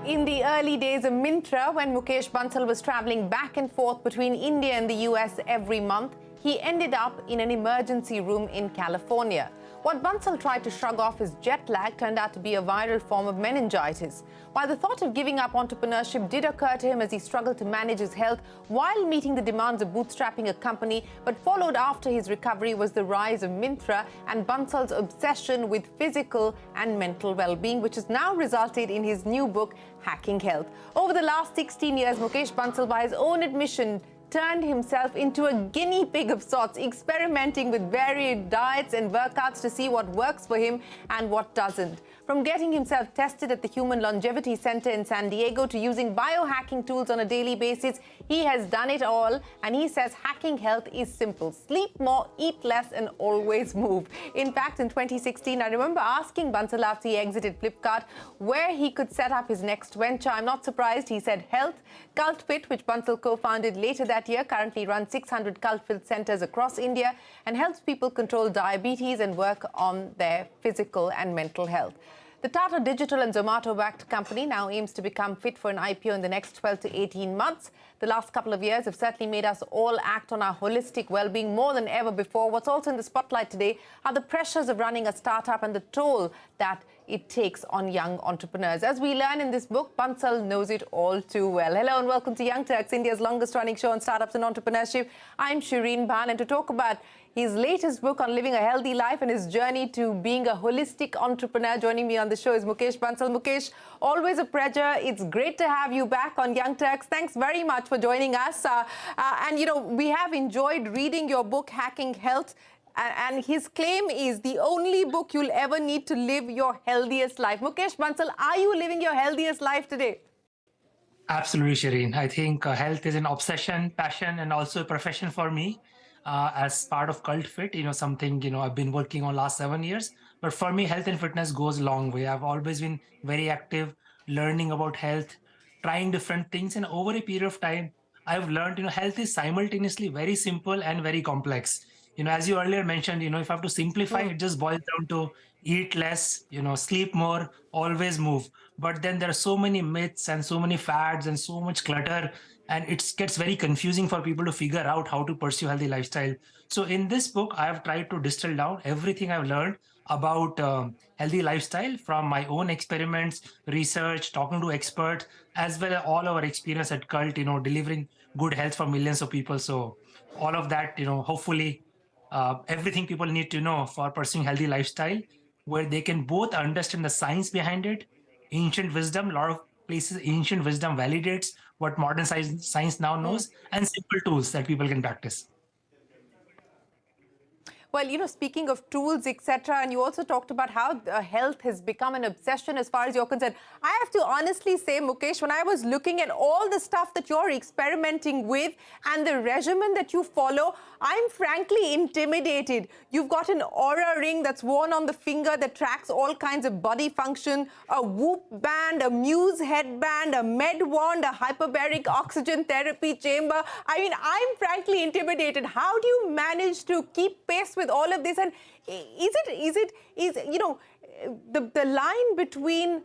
In the early days of Myntra, when Mukesh Bansal was traveling back and forth between India and the US every month, he ended up in an emergency room in California. What Bansal tried to shrug off his jet lag turned out to be a viral form of meningitis. While the thought of giving up entrepreneurship did occur to him as he struggled to manage his health while meeting the demands of bootstrapping a company, but followed after his recovery was the rise of Myntra and Bansal's obsession with physical and mental well-being, which has now resulted in his new book, Hacking Health. Over the last 16 years, Mukesh Bansal, by his own admission, turned himself into a guinea pig of sorts, experimenting with varied diets and workouts to see what works for him and what doesn't. From getting himself tested at the Human Longevity Center in San Diego to using biohacking tools on a daily basis, he has done it all, and he says hacking health is simple. Sleep more, eat less, and always move. In fact, in 2016, I remember asking Bansal after he exited Flipkart where he could set up his next venture. I'm not surprised. He said health. CultFit, which Bansal co-founded later that year, currently runs 600 CultFit centers across India and helps people control diabetes and work on their physical and mental health. The Tata Digital and Zomato-backed company now aims to become fit for an IPO in the next 12 to 18 months. The last couple of years have certainly made us all act on our holistic well-being more than ever before. What's also in the spotlight today are the pressures of running a startup and the toll that it takes on young entrepreneurs. As we learn in this book, Bansal knows it all too well. Hello and welcome to Young Turks, India's longest-running show on startups and entrepreneurship. I'm Shireen Bhan, and to talk about his latest book on living a healthy life and his journey to being a holistic entrepreneur, joining me on the show is Mukesh Bansal. Mukesh, always a pleasure. It's great to have you back on Young Turks. Thanks very much for joining us. And, you know, we have enjoyed reading your book, Hacking Health. And his claim is the only book you'll ever need to live your healthiest life. Mukesh Bansal, are you living your healthiest life today? Absolutely, Shireen. I think health is an obsession, passion, and also a profession for me. As part of CultFit, something, I've been working on last 7 years. But for me, health and fitness goes a long way. I've always been very active, learning about health, trying different things. And over a period of time, I've learned, health is simultaneously very simple and very complex. As you earlier mentioned, if I have to simplify, it just boils down to eat less, sleep more, always move. But then there are so many myths and so many fads and so much clutter, and it gets very confusing for people to figure out how to pursue healthy lifestyle. So in this book, I have tried to distill down everything I've learned about healthy lifestyle from my own experiments, research, talking to experts, as well as all our experience at Cult, delivering good health for millions of people. So all of that, hopefully everything people need to know for pursuing healthy lifestyle, where they can both understand the science behind it, ancient wisdom, a lot of places ancient wisdom validates what modern science now knows, and simple tools that people can practice. Well, speaking of tools, etc., and you also talked about how health has become an obsession as far as you're concerned. I have to honestly say, Mukesh, when I was looking at all the stuff that you're experimenting with and the regimen that you follow, I'm frankly intimidated. You've got an Aura ring that's worn on the finger that tracks all kinds of body function, a Whoop band, a Muse headband, a Med wand, a hyperbaric oxygen therapy chamber. I mean, I'm frankly intimidated. How do you manage to keep pace with all of this? And is the line between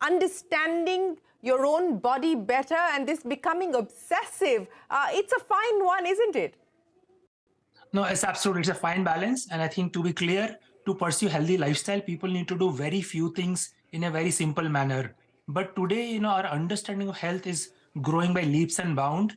understanding your own body better and this becoming obsessive, it's a fine one, isn't it? No, it's absolutely, it's a fine balance. And I think, to be clear, to pursue healthy lifestyle, people need to do very few things in a very simple manner. But today, our understanding of health is growing by leaps and bounds.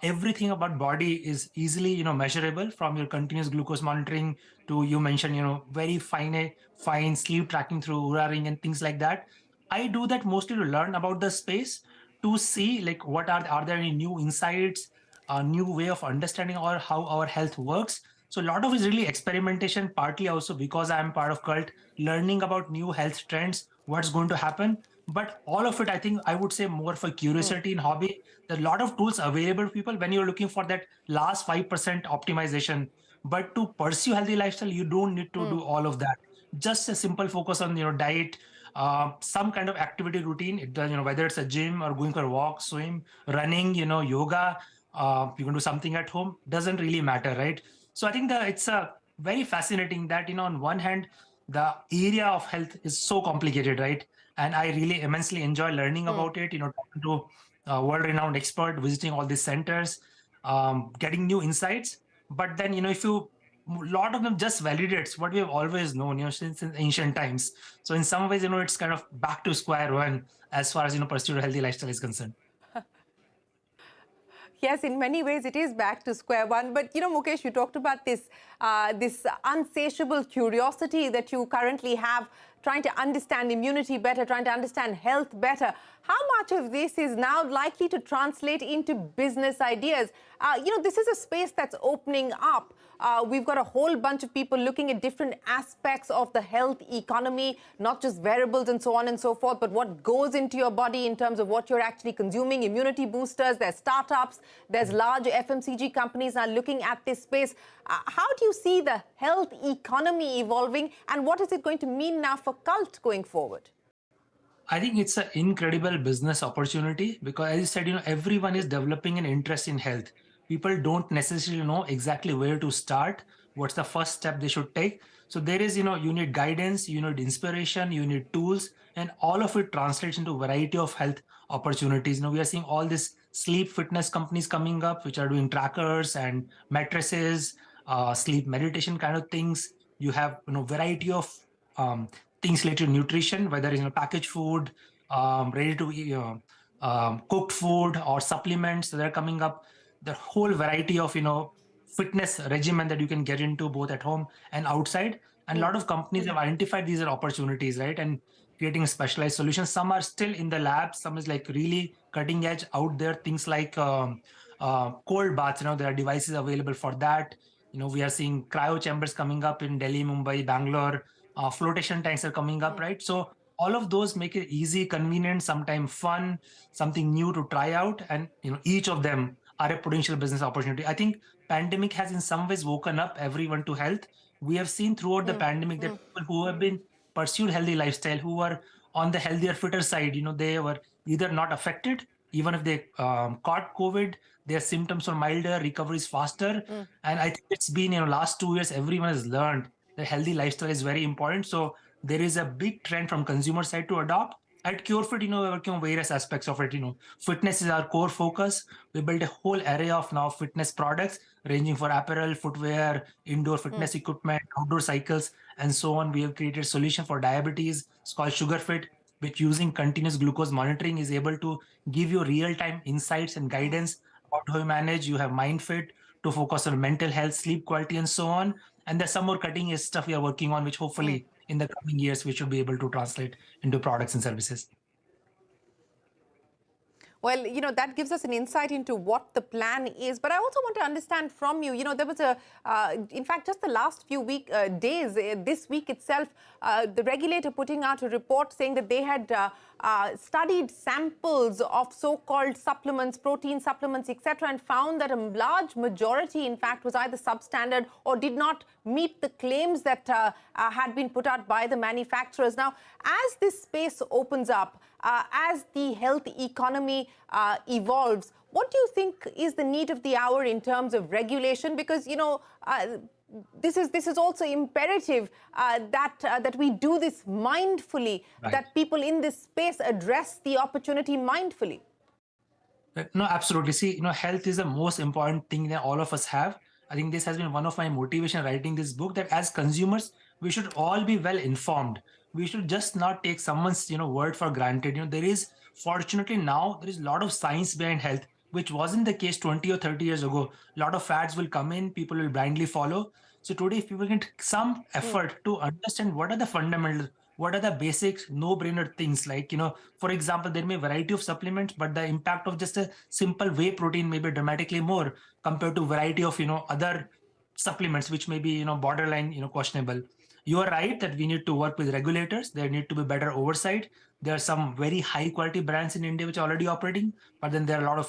Everything about body is easily, measurable, from your continuous glucose monitoring to, you mentioned, very fine sleep tracking through Oura ring and things like that. I do that mostly to learn about the space, to see like what are there any new insights, a new way of understanding or how our health works. So a lot of it is really experimentation, partly also because I'm part of Cult, learning about new health trends, what's going to happen. But all of it, I think I would say more for curiosity and hobby. There are a lot of tools available to people when you're looking for that last 5% optimization. But to pursue healthy lifestyle, you don't need to do all of that. Just a simple focus on diet, some kind of activity routine. It does, whether it's a gym or going for a walk, swim, running, yoga, you can do something at home, doesn't really matter, right? So I think it's a very fascinating that, on one hand, the area of health is so complicated, right? and I really immensely enjoy learning about it. Talking to world-renowned expert, visiting all these centers, getting new insights. But then, if you a lot of them just validates what we have always known, since in ancient times. So in some ways, it's kind of back to square one as far as pursuit of healthy lifestyle is concerned. Yes, in many ways it is back to square one. But Mukesh, you talked about this insatiable curiosity that you currently have, trying to understand immunity better, trying to understand health better. How much of this is now likely to translate into business ideas? This is a space that's opening up. We've got a whole bunch of people looking at different aspects of the health economy, not just wearables and so on and so forth, but what goes into your body in terms of what you're actually consuming, immunity boosters, there's startups, there's large FMCG companies now looking at this space. How do you see the health economy evolving, and what is it going to mean now for Cult going forward? I think it's an incredible business opportunity because, as you said, everyone is developing an interest in health. People don't necessarily know exactly where to start, what's the first step they should take. So there is, you need guidance, you need inspiration, you need tools, and all of it translates into a variety of health opportunities. We are seeing all these sleep fitness companies coming up, which are doing trackers and mattresses, sleep meditation kind of things. You have, variety of um, things related to nutrition, whether it's packaged food, ready to cooked food or supplements. So they're coming up. The whole variety of fitness regimen that you can get into both at home and outside. And a lot of companies have identified these are opportunities, right? And creating specialized solutions. Some are still in the lab. Some is like really cutting edge out there. Things like cold baths. There are devices available for that. We are seeing cryo chambers coming up in Delhi, Mumbai, Bangalore. Flotation tanks are coming up, right? So all of those make it easy, convenient, sometimes fun, something new to try out, and each of them are a potential business opportunity. I think pandemic has in some ways woken up everyone to health. We have seen throughout the pandemic that people who have been pursued healthy lifestyle, who were on the healthier, fitter side, they were either not affected, even if they caught COVID, their symptoms were milder, recovery is faster. And I think it's been, last 2 years, everyone has learned that healthy lifestyle is very important. So there is a big trend from consumer side to adopt. At CureFit, we're working on various aspects of it. Fitness is our core focus. We built a whole array of now fitness products ranging for apparel, footwear, indoor fitness equipment, outdoor cycles, and so on. We have created a solution for diabetes. It's called SugarFit, which using continuous glucose monitoring is able to give you real-time insights and guidance about how you manage. You have MindFit to focus on mental health, sleep quality, and so on. And there's some more cutting edge stuff we are working on, which hopefully in the coming years we should be able to translate into products and services. Well, that gives us an insight into what the plan is. But I also want to understand from you, there was in fact, just the last few days, this week itself, the regulator putting out a report saying that they had studied samples of so-called supplements, protein supplements, etc., and found that a large majority, in fact, was either substandard or did not meet the claims that had been put out by the manufacturers. Now, as this space opens up, as the health economy evolves, what do you think is the need of the hour in terms of regulation? Because, this is also imperative that we do this mindfully, Right. that people in this space address the opportunity mindfully. No, absolutely. See, health is the most important thing that all of us have. I think this has been one of my motivation writing this book, that as consumers, we should all be well informed. We should just not take someone's, word for granted. There is, fortunately now, there is a lot of science behind health, which wasn't the case 20 or 30 years ago. A lot of fads will come in, people will blindly follow. So today, if people get some effort to understand what are the fundamentals, what are the basics, no-brainer things like, for example, there may be a variety of supplements, but the impact of just a simple whey protein may be dramatically more compared to variety of, other supplements, which may be, borderline, questionable. You are right that we need to work with regulators. There need to be better oversight. There are some very high quality brands in India which are already operating, but then there are a lot of,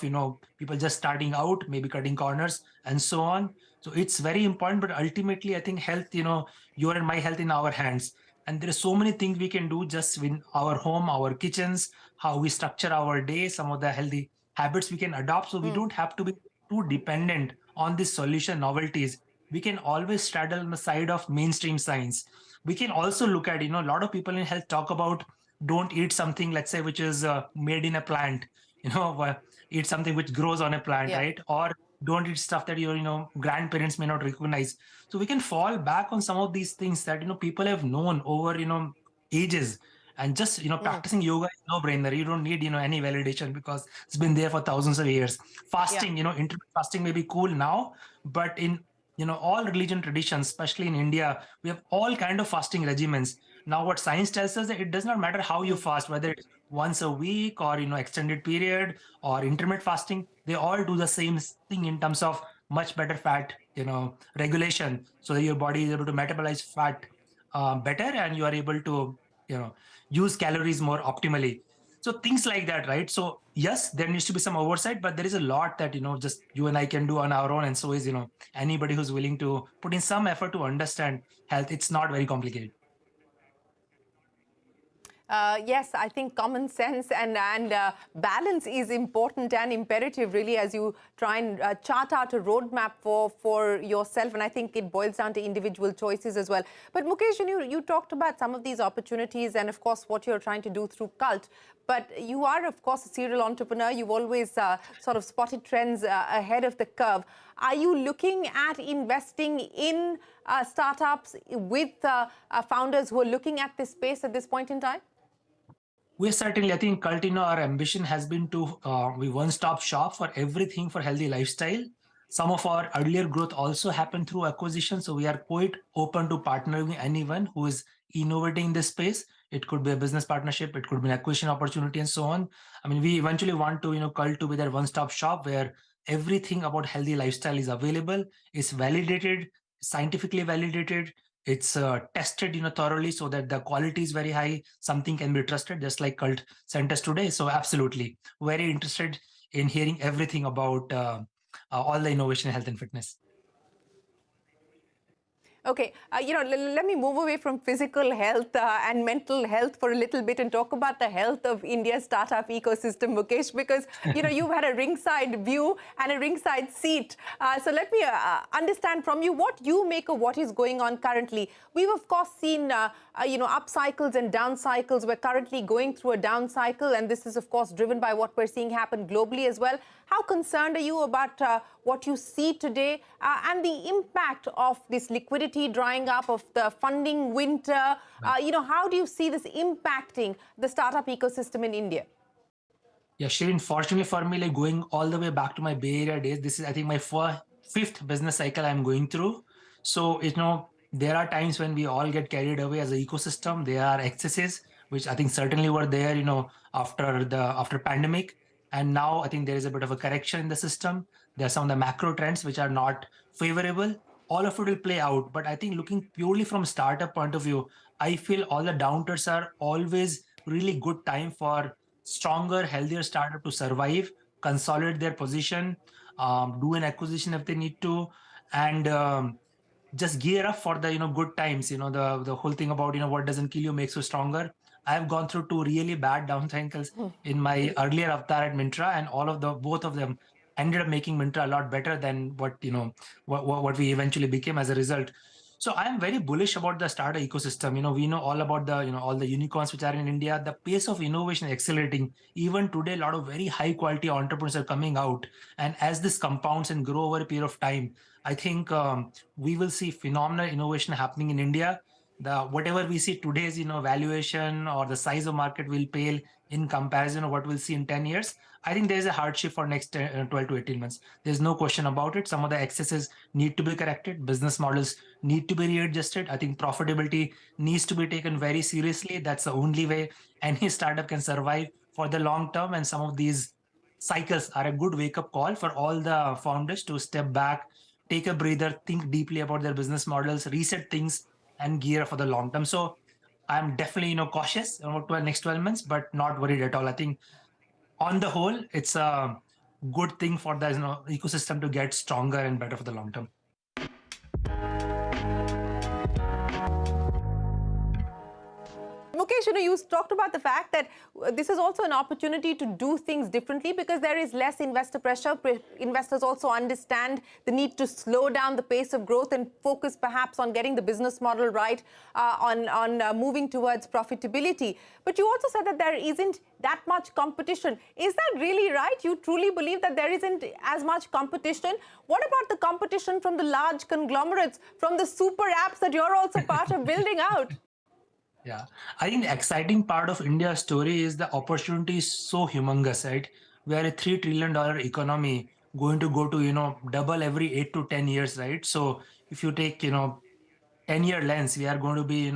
people just starting out, maybe cutting corners and so on. So it's very important, but ultimately I think health, your and my health in our hands. And there are so many things we can do just in our home, our kitchens, how we structure our day, some of the healthy habits we can adopt. So we don't have to be too dependent on these solution novelties. We can always straddle on the side of mainstream science. We can also look at, a lot of people in health talk about don't eat something, let's say, which is made in a plant, eat something which grows on a plant, Yeah. right? Or don't eat stuff that your, grandparents may not recognize. So we can fall back on some of these things that, people have known over, ages. And just, practicing yoga is no brainer. You don't need, any validation because it's been there for thousands of years. Fasting, intermittent fasting may be cool now, but in, all religion traditions, especially in India, we have all kind of fasting regimens. Now, what science tells us that it does not matter how you fast, whether it's once a week or, extended period or intermittent fasting, they all do the same thing in terms of much better fat, regulation, so that your body is able to metabolize fat better, and you are able to, use calories more optimally. So things like that, right? So yes, there needs to be some oversight, but there is a lot that, just you and I can do on our own. And so is, anybody who's willing to put in some effort to understand health. It's not very complicated. Yes, I think common sense and balance is important and imperative, really, as you try and chart out a roadmap for yourself. And I think it boils down to individual choices as well. But Mukesh, you talked about some of these opportunities and, of course, what you're trying to do through Cult. But you are, of course, a serial entrepreneur. You've always sort of spotted trends ahead of the curve. Are you looking at investing in startups with founders who are looking at this space at this point in time? We're certainly, I think, Cult, our ambition has been to be one-stop shop for everything for healthy lifestyle. Some of our earlier growth also happened through acquisition. So we are quite open to partnering with anyone who is innovating in this space. It could be a business partnership, it could be an acquisition opportunity, and so on. I mean, we eventually want to, Cult to be that one-stop shop where everything about healthy lifestyle is available, is validated, scientifically validated, it's tested thoroughly, so that the quality is very high, something can be trusted, just like Cult sent us today. So absolutely very interested in hearing everything about all the innovation in health and fitness. Okay, let me move away from physical health and mental health for a little bit and talk about the health of India's startup ecosystem, Mukesh, because, you've had a ringside view and a ringside seat. So let me understand from you what you make of what is going on currently. We've, of course, seen, up cycles and down cycles. We're currently going through a down cycle, and this is, of course, driven by what we're seeing happen globally as well. How concerned are you about what you see today and the impact of this liquidity drying up, of the funding winter? How do you see this impacting the startup ecosystem in India? Yeah, Shireen, fortunately for me, like going all the way back to my Bay Area days, this is, I think, my fifth business cycle I'm going through. So, there are times when we all get carried away as an ecosystem. There are excesses, which I think certainly were there, after pandemic. And now I think there is a bit of a correction in the system. There are some of the macro trends which are not favorable. All of it will play out. But I think looking purely from startup point of view, I feel all the downturns are always really good time for stronger, healthier startup to survive, consolidate their position, do an acquisition if they need to, and just gear up for the good times. The whole thing about what doesn't kill you makes you stronger. I have gone through two really bad down cycles in my earlier avatar at Mintra, and both of them ended up making Mintra a lot better than what we eventually became as a result. So I am very bullish about the startup ecosystem. We know all about the all the unicorns which are in India. The pace of innovation is accelerating. Even today, a lot of very high quality entrepreneurs are coming out, and as this compounds and grow over a period of time, I think we will see phenomenal innovation happening in India. Whatever we see today's valuation or the size of market will pale in comparison of what we'll see in 10 years. I think there's a hardship for next 12 to 18 months. There's no question about it. Some of the excesses need to be corrected. Business models need to be readjusted. I think profitability needs to be taken very seriously. That's the only way any startup can survive for the long term. And some of these cycles are a good wake-up call for all the founders to step back, take a breather, think deeply about their business models, reset things, and gear for the long term. So I'm definitely cautious about the next 12 months, but not worried at all. I think on the whole, it's a good thing for the ecosystem to get stronger and better for the long term. Mukesh, you talked about the fact that this is also an opportunity to do things differently because there is less investor pressure. Investors also understand the need to slow down the pace of growth and focus perhaps on getting the business model right, on moving towards profitability. But you also said that there isn't that much competition. Is that really right? You truly believe that there isn't as much competition? What about the competition from the large conglomerates, from the super apps that you're also part of building out? Yeah, I think the exciting part of India's story is the opportunity is so humongous, right? We are a $3 trillion economy going to go to, double every 8 to 10 years, right? So if you take, 10-year lens, we are going to be,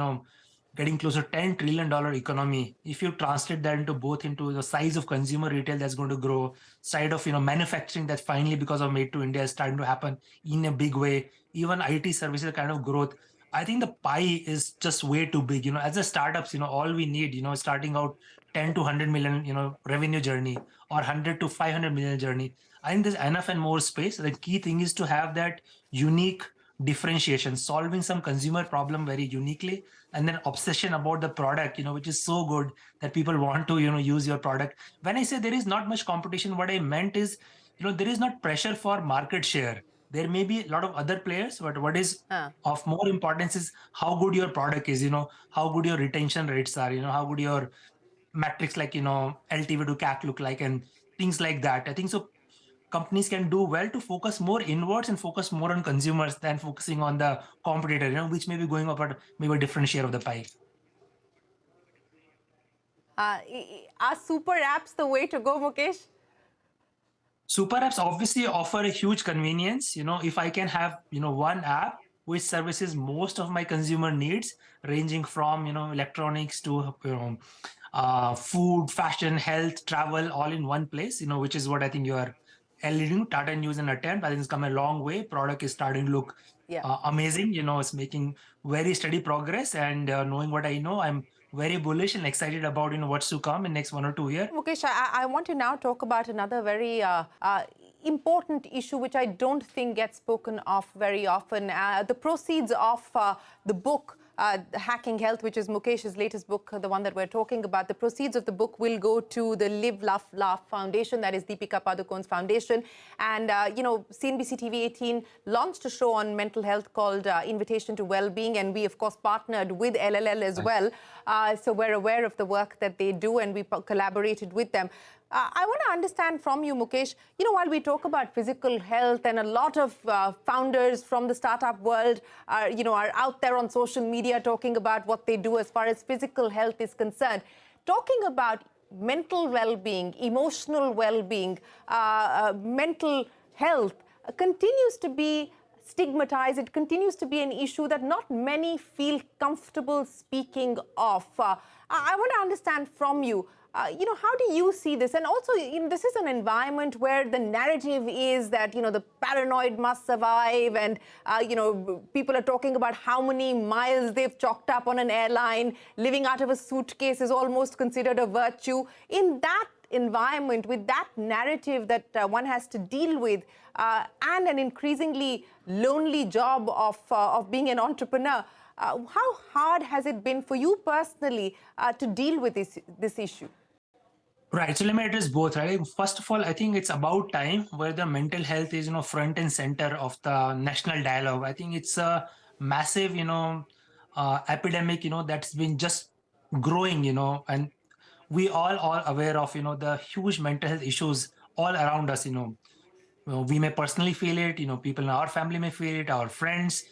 getting closer to $10 trillion economy. If you translate that into both into the size of consumer retail that's going to grow, side of, manufacturing that finally because of Made to India is starting to happen in a big way, even IT services kind of growth. I think the pie is just way too big. As a startups, all we need, starting out 10 to 100 million, revenue journey or 100 to 500 million journey. I think there's enough and more space. The key thing is to have that unique differentiation, solving some consumer problem very uniquely, and then obsession about the product, which is so good that people want to, use your product. When I say there is not much competition, what I meant is, there is not pressure for market share. There may be a lot of other players, but what is of more importance is how good your product is, how good your retention rates are, how good your metrics like, LTV to CAC look like, and things like that. I think so companies can do well to focus more inwards and focus more on consumers than focusing on the competitor, which may be going up at maybe a different share of the pie. Are super apps the way to go, Mukesh? Super apps obviously offer a huge convenience. If I can have, one app which services most of my consumer needs, ranging from, electronics to, food, fashion, health, travel, all in one place, which is what I think you are alluding. Tata News and Attempt, I think it's come a long way. Product is starting to look amazing. It's making very steady progress. And knowing what I know, I'm very bullish and excited about what's to come in next 1 or 2 years. Mukesh, I want to now talk about another very important issue which I don't think gets spoken of very often. The proceeds of the book, Hacking Health, which is Mukesh's latest book, the one that we're talking about, the proceeds of the book will go to the Live, Laugh Foundation, that is Deepika Padukone's foundation. And, CNBC TV18 launched a show on mental health called Invitation to Wellbeing, and we, of course, partnered with LLL as well. So we're aware of the work that they do, and we collaborated with them. I want to understand from you, Mukesh, while we talk about physical health and a lot of founders from the startup world are out there on social media talking about what they do as far as physical health is concerned, talking about mental well-being, emotional well-being, mental health continues to be stigmatized. It continues to be an issue that not many feel comfortable speaking of. I want to understand from you, how do you see this? And also, this is an environment where the narrative is that, the paranoid must survive, and, people are talking about how many miles they've chalked up on an airline. Living out of a suitcase is almost considered a virtue. In that environment, with that narrative that one has to deal with, and an increasingly lonely job of being an entrepreneur, how hard has it been for you personally to deal with this issue? Right. So let me address both, right? First of all, I think it's about time where the mental health is, front and center of the national dialogue. I think it's a massive, epidemic, that's been just growing, and we all are aware of, the huge mental health issues all around us, we may personally feel it, people in our family may feel it, our friends.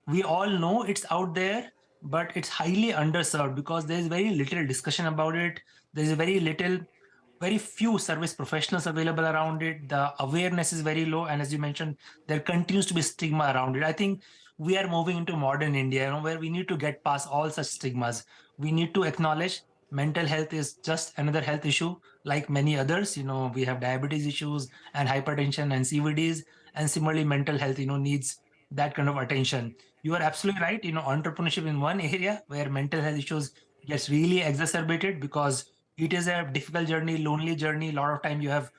We all know it's out there, but it's highly underserved because there's very little discussion about it. There's very few service professionals available around it. The awareness is very low. And as you mentioned, there continues to be stigma around it. I think we are moving into modern India, where we need to get past all such stigmas. We need to acknowledge mental health is just another health issue like many others. We have diabetes issues and hypertension and CVDs, and similarly mental health, needs that kind of attention. You are absolutely right. Entrepreneurship in one area where mental health issues gets really exacerbated because it is a difficult journey, lonely journey. A lot of time you have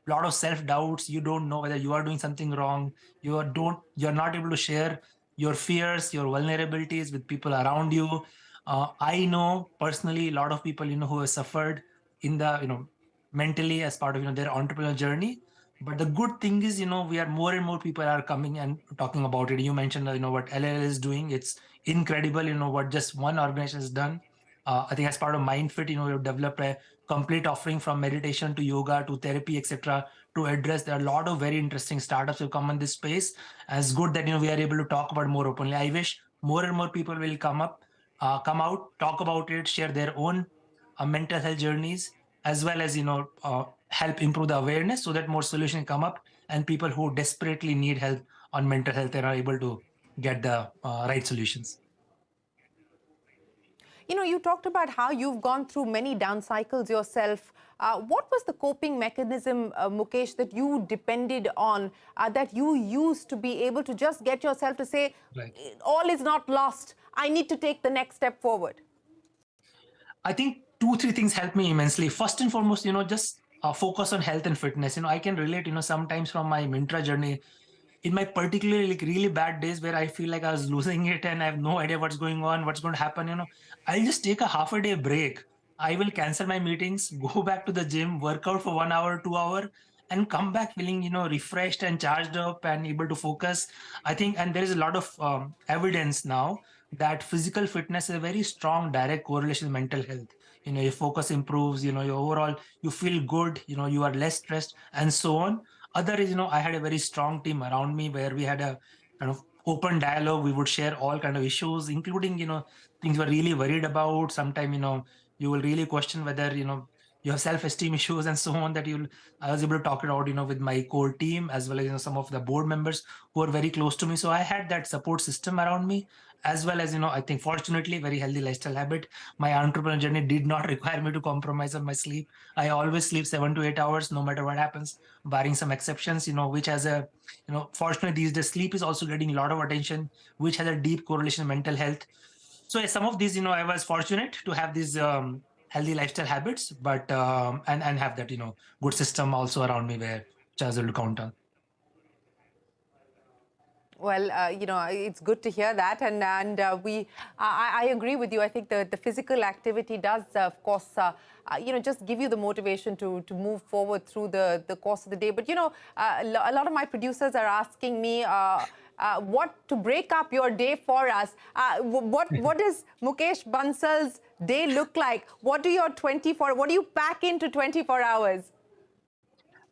a lot of self-doubts. You don't know whether you are doing something wrong. You're not able to share your fears, your vulnerabilities with people around you. I know personally a lot of people, who have suffered in the, mentally as part of, their entrepreneurial journey. But the good thing is, we are more and more people are coming and talking about it. You mentioned, what LL is doing. It's incredible, what just one organization has done. I think as part of MindFit, we've developed a complete offering from meditation to yoga to therapy, etc., to address. There are a lot of very interesting startups who come in this space. As good that, we are able to talk about more openly. I wish more and more people will come out, talk about it, share their own mental health journeys, as well as help improve the awareness so that more solutions come up and people who desperately need help on mental health are able to get the right solutions. You talked about how you've gone through many down cycles yourself. What was the coping mechanism, Mukesh, that you depended on, that you used to be able to just get yourself to say, Right. all is not lost, I need to take the next step forward? I think two, three things help me immensely. First and foremost, just focus on health and fitness. I can relate, sometimes from my Mintra journey, in my particularly like really bad days where I feel like I was losing it and I have no idea what's going on, what's going to happen, I'll just take a half a day break. I will cancel my meetings, go back to the gym, work out for 1 hour, 2 hour, and come back feeling, refreshed and charged up and able to focus. I think, and there is a lot of evidence now that physical fitness is a very strong direct correlation with mental health. Your focus improves, your overall, you feel good, you are less stressed and so on. Other is, I had a very strong team around me where we had a kind of open dialogue. We would share all kind of issues, including, things we're really worried about. Sometime, you will really question whether, you have self-esteem issues and so on, that I was able to talk it out, with my core team, as well as, some of the board members who are very close to me. So I had that support system around me, as well as, I think fortunately, very healthy lifestyle habit. My entrepreneurial journey did not require me to compromise on my sleep. I always sleep 7 to 8 hours, no matter what happens, barring some exceptions, which has a, fortunately these days, sleep is also getting a lot of attention, which has a deep correlation with mental health. So yeah, some of these, I was fortunate to have these healthy lifestyle habits, but and have that, good system also around me where which I was able to count on. Well, it's good to hear that, and I agree with you. I think the physical activity does, of course, just give you the motivation to move forward through the course of the day. But a lot of my producers are asking me what to break up your day for us. What does Mukesh Bansal's day look like? What do you pack into 24 hours?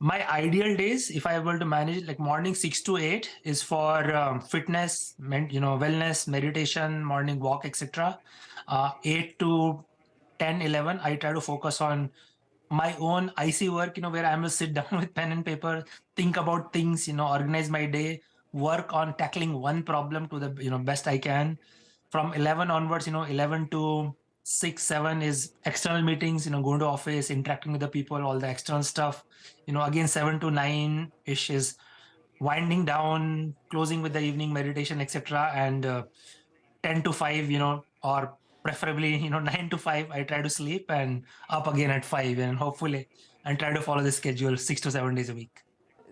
My ideal days, if I were to manage, like morning 6 to 8 is for fitness, wellness, meditation, morning walk, etc. 8 to 10, 11, I try to focus on my own IC work, where I must sit down with pen and paper, think about things, organize my day, work on tackling one problem to the, best I can. From 11 onwards, 11 to 6, 7 is external meetings, going to office, interacting with the people, all the external stuff. Again, 7 to 9 ish is winding down, closing with the evening meditation, etc. And 10 to 5, or preferably, 9 to 5, I try to sleep and up again at 5, and hopefully, and try to follow the schedule 6 to 7 days a week.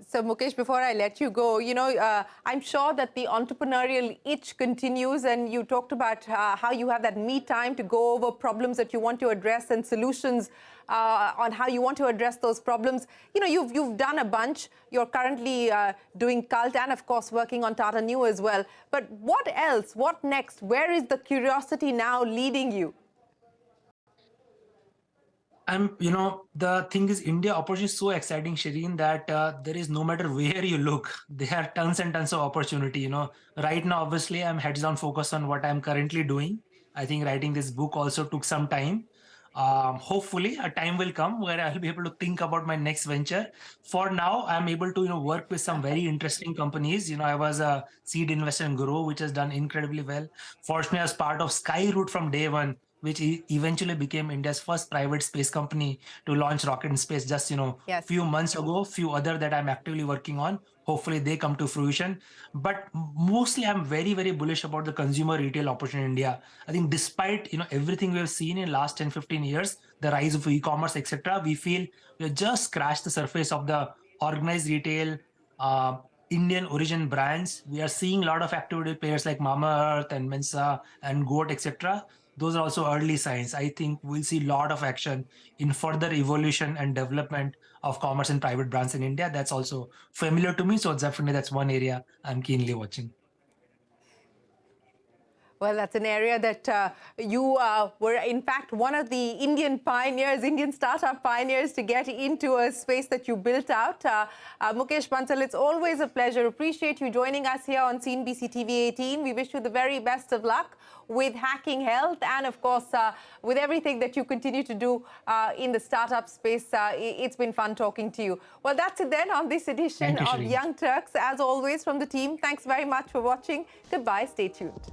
So, Mukesh, before I let you go, I'm sure that the entrepreneurial itch continues, and you talked about how you have that me time to go over problems that you want to address and solutions on how you want to address those problems. You've done a bunch. You're currently doing Cult and, of course, working on Tata Neu as well. But what else? What next? Where is the curiosity now leading you? The thing is, India opportunity is so exciting, Shireen, that there is, no matter where you look, there are tons and tons of opportunity. Right now, obviously, I'm heads down focused on what I'm currently doing. I think writing this book also took some time. Hopefully, a time will come where I'll be able to think about my next venture. For now, I'm able to, work with some very interesting companies. I was a seed investor in Grow, which has done incredibly well. Fortunately, I was part of Skyroot from day one, which eventually became India's first private space company to launch rocket in space just, Yes. few months ago. Few other that I'm actively working on. Hopefully they come to fruition. But mostly I'm very, very bullish about the consumer retail opportunity in India. I think despite, everything we've seen in last 10, 15 years, the rise of e-commerce, etc., we feel we just scratched the surface of the organized retail, uh, Indian origin brands. We are seeing a lot of activity with players like Mama Earth and Mensa and Goat, etc. those are also early signs. I think we'll see a lot of action in further evolution and development of commerce and private brands in India. That's also familiar to me. So definitely that's one area I'm keenly watching. Well, that's an area that you were, in fact, one of the Indian pioneers, Indian startup pioneers to get into a space that you built out. Mukesh Bansal, it's always a pleasure. Appreciate you joining us here on CNBC-TV18. We wish you the very best of luck with Hacking Health and, of course, with everything that you continue to do in the startup space. It's been fun talking to you. Well, that's it then on this edition of Young Turks. As always, from the team, thanks very much for watching. Goodbye. Stay tuned.